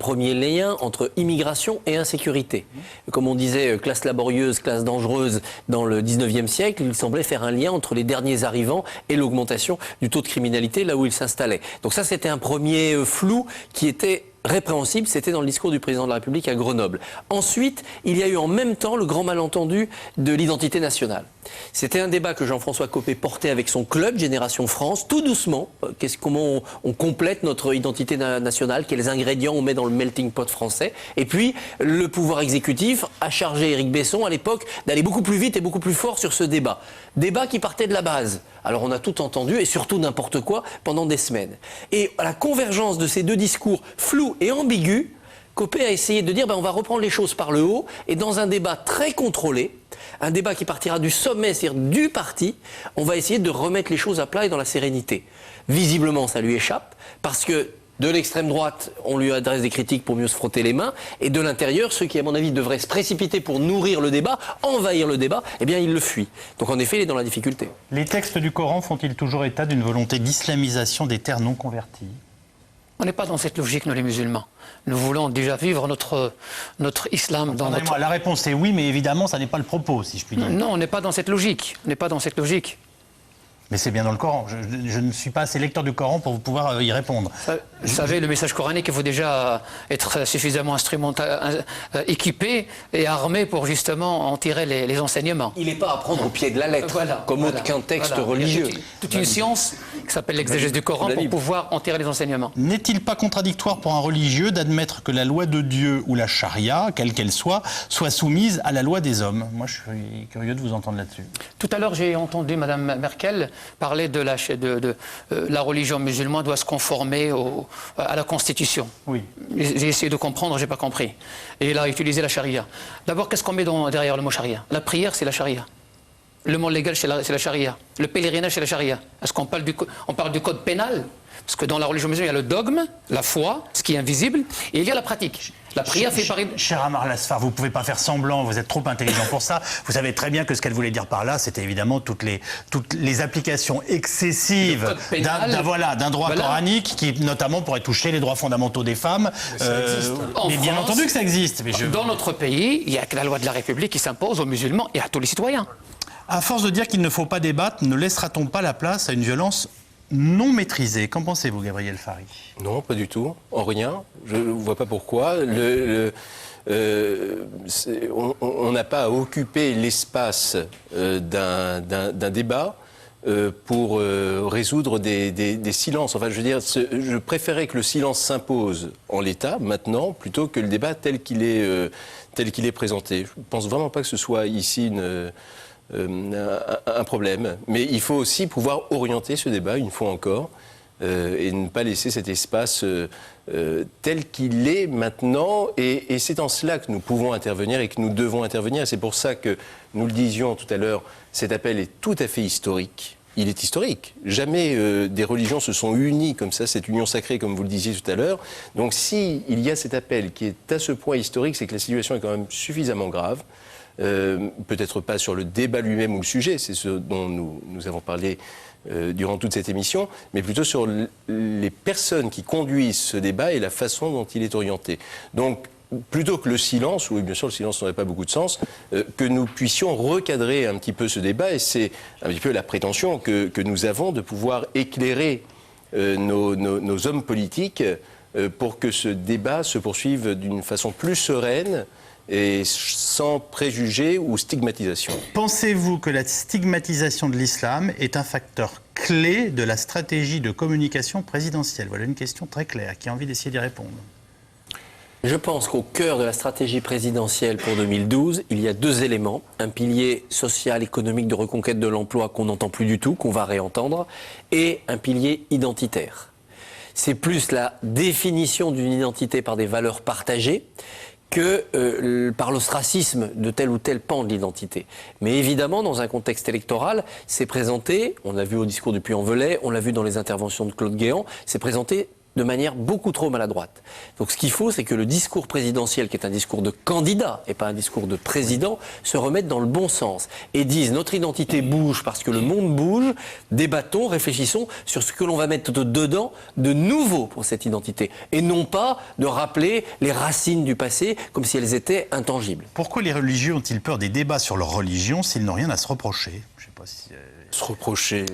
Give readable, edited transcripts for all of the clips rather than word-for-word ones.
premier lien entre immigration et insécurité. Comme on disait, classe laborieuse, classe dangereuse dans le 19e siècle, il semblait faire un lien entre les derniers arrivants et l'augmentation du taux de criminalité là où il s'installait. Donc ça, c'était un premier flou qui était répréhensible, c'était dans le discours du président de la République à Grenoble. Ensuite, il y a eu en même temps le grand malentendu de l'identité nationale. C'était un débat que Jean-François Copé portait avec son club Génération France, tout doucement. Comment on complète notre identité nationale, quels ingrédients on met dans le melting pot français. Et puis, le pouvoir exécutif a chargé Éric Besson, à l'époque, d'aller beaucoup plus vite et beaucoup plus fort sur ce débat. Débat qui partait de la base. Alors on a tout entendu, et surtout n'importe quoi, pendant des semaines. Et à la convergence de ces deux discours flous et ambigus, Copé a essayé de dire on va reprendre les choses par le haut, et dans un débat très contrôlé, un débat qui partira du sommet, c'est-à-dire du parti, on va essayer de remettre les choses à plat et dans la sérénité. Visiblement, ça lui échappe, parce que de l'extrême droite, on lui adresse des critiques pour mieux se frotter les mains, et de l'intérieur, ceux qui, à mon avis, devraient se précipiter pour nourrir le débat, envahir le débat, eh bien, il le fuit. Donc, en effet, il est dans la difficulté. Les textes du Coran font-ils toujours état d'une volonté d'islamisation des terres non converties ? On n'est pas dans cette logique, nous les musulmans. Nous voulons déjà vivre notre islam dans notre... La réponse est oui, mais évidemment, ça n'est pas le propos, si je puis dire. Non, on n'est pas dans cette logique. On n'est pas dans cette logique. Mais c'est bien dans le Coran. Je ne suis pas assez lecteur du Coran pour pouvoir y répondre. Vous savez, le message coranique, il faut déjà être suffisamment équipé et armé pour justement en tirer les enseignements. Il n'est pas à prendre au pied de la lettre, comme autre qu'un texte religieux. Il y a toute une science qui s'appelle l'exégèse du Coran pour pouvoir en tirer les enseignements. N'est-il pas contradictoire pour un religieux d'admettre que la loi de Dieu ou la charia, quelle qu'elle soit soumise à la loi des hommes ? Moi, je suis curieux de vous entendre là-dessus. Tout à l'heure, j'ai entendu Mme Merkel parler de la religion musulmane doit se conformer à la Constitution. Oui. J'ai essayé de comprendre, je n'ai pas compris. Et il a utilisé la charia. D'abord, qu'est-ce qu'on met derrière le mot charia ? La prière, c'est la charia. Le mot légal, c'est la charia. Le pèlerinage, c'est la charia. Est-ce qu'on parle du code pénal ? Parce que dans la religion musulmane, il y a le dogme, la foi, ce qui est invisible, et il y a la pratique. La prière fait partie... Cher Amar Lasfar, vous ne pouvez pas faire semblant, vous êtes trop intelligent pour ça. Vous savez très bien que ce qu'elle voulait dire par là, c'était évidemment toutes les applications excessives d'un droit coranique qui, notamment, pourrait toucher les droits fondamentaux des femmes. Mais bien entendu que ça existe. Mais dans notre pays, il n'y a que la loi de la République qui s'impose aux musulmans et à tous les citoyens. À force de dire qu'il ne faut pas débattre, ne laissera-t-on pas la place à une violence non maîtrisée? Qu'en pensez-vous, Gabriel Fary? Non, pas du tout. En rien. Je ne vois pas pourquoi. On n'a pas à occuper l'espace d'un débat pour résoudre des silences. Enfin, je veux dire, je préférais que le silence s'impose en l'état, maintenant, plutôt que le débat tel qu'il est présenté. Je ne pense vraiment pas que ce soit ici un problème. Mais il faut aussi pouvoir orienter ce débat, une fois encore, et ne pas laisser cet espace tel qu'il est maintenant. Et c'est en cela que nous pouvons intervenir et que nous devons intervenir. Et c'est pour ça que, nous le disions tout à l'heure, cet appel est tout à fait historique. Il est historique. Jamais des religions se sont unies comme ça, cette union sacrée, comme vous le disiez tout à l'heure. Donc s'il y a cet appel qui est à ce point historique, c'est que la situation est quand même suffisamment grave. Peut-être pas sur le débat lui-même ou le sujet, c'est ce dont nous avons parlé durant toute cette émission, mais plutôt sur les personnes qui conduisent ce débat et la façon dont il est orienté. Donc, plutôt que le silence, oui bien sûr le silence n'aurait pas beaucoup de sens, que nous puissions recadrer un petit peu ce débat, et c'est un petit peu la prétention que nous avons de pouvoir éclairer nos hommes politiques pour que ce débat se poursuive d'une façon plus sereine et sans préjugés ou stigmatisation. Pensez-vous que la stigmatisation de l'islam est un facteur clé de la stratégie de communication présidentielle? Voilà une question très claire. Qui a envie d'essayer d'y répondre? Je pense qu'au cœur de la stratégie présidentielle pour 2012, il y a deux éléments. Un pilier social, économique de reconquête de l'emploi qu'on n'entend plus du tout, qu'on va réentendre, et un pilier identitaire. C'est plus la définition d'une identité par des valeurs partagées que par l'ostracisme de tel ou tel pan de l'identité. Mais évidemment, dans un contexte électoral, c'est présenté, on l'a vu au discours du Puy-en-Velay, on l'a vu dans les interventions de Claude Guéant, c'est présenté de manière beaucoup trop maladroite. Donc ce qu'il faut, c'est que le discours présidentiel, qui est un discours de candidat et pas un discours de président, se remette dans le bon sens et dise notre identité bouge parce que le monde bouge, débattons, réfléchissons sur ce que l'on va mettre dedans de nouveau pour cette identité et non pas de rappeler les racines du passé comme si elles étaient intangibles. Pourquoi les religieux ont-ils peur des débats sur leur religion s'ils n'ont rien à se reprocher? Je sais pas si... Se reprocher,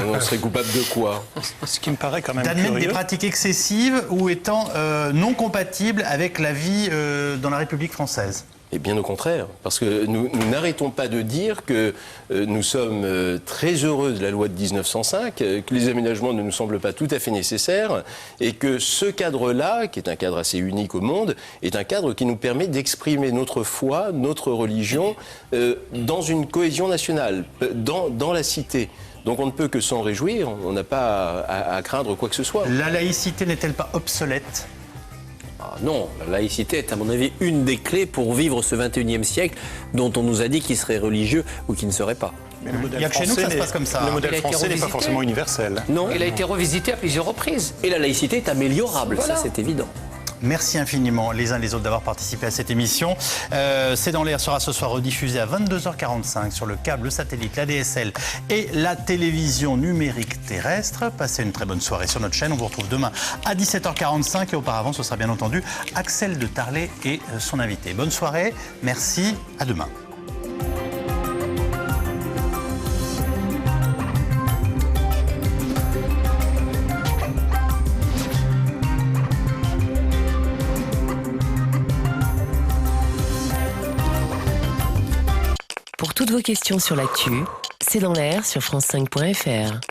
on serait coupable de quoi? Ce qui me paraît quand même d'admettre curieux. des pratiques excessives ou étant non compatibles avec la vie dans la République française. Et bien au contraire, parce que nous n'arrêtons pas de dire que nous sommes très heureux de la loi de 1905, que les aménagements ne nous semblent pas tout à fait nécessaires, et que ce cadre-là, qui est un cadre assez unique au monde, est un cadre qui nous permet d'exprimer notre foi, notre religion, dans une cohésion nationale, dans la cité. Donc on ne peut que s'en réjouir, on n'a pas à craindre quoi que ce soit. La laïcité n'est-elle pas obsolète ? Ah non, la laïcité est à mon avis une des clés pour vivre ce 21e siècle dont on nous a dit qu'il serait religieux ou qu'il ne serait pas. Mais le modèle Il y a que chez nous que ça se français passe comme ça. Le hein. modèle Il a été français n'est pas revisité. forcément universel. Non. Il a été revisité à plusieurs reprises. Et la laïcité est améliorable, Voilà. ça c'est évident. Merci infiniment les uns les autres d'avoir participé à cette émission. C'est dans l'air sera ce soir rediffusé à 22h45 sur le câble, le satellite, la DSL et la télévision numérique terrestre. Passez une très bonne soirée sur notre chaîne. On vous retrouve demain à 17h45 et auparavant ce sera bien entendu Axel de Tarlet et son invité. Bonne soirée, merci, à demain. Pour toutes vos questions sur l'actu, c'est dans l'air sur France5.fr.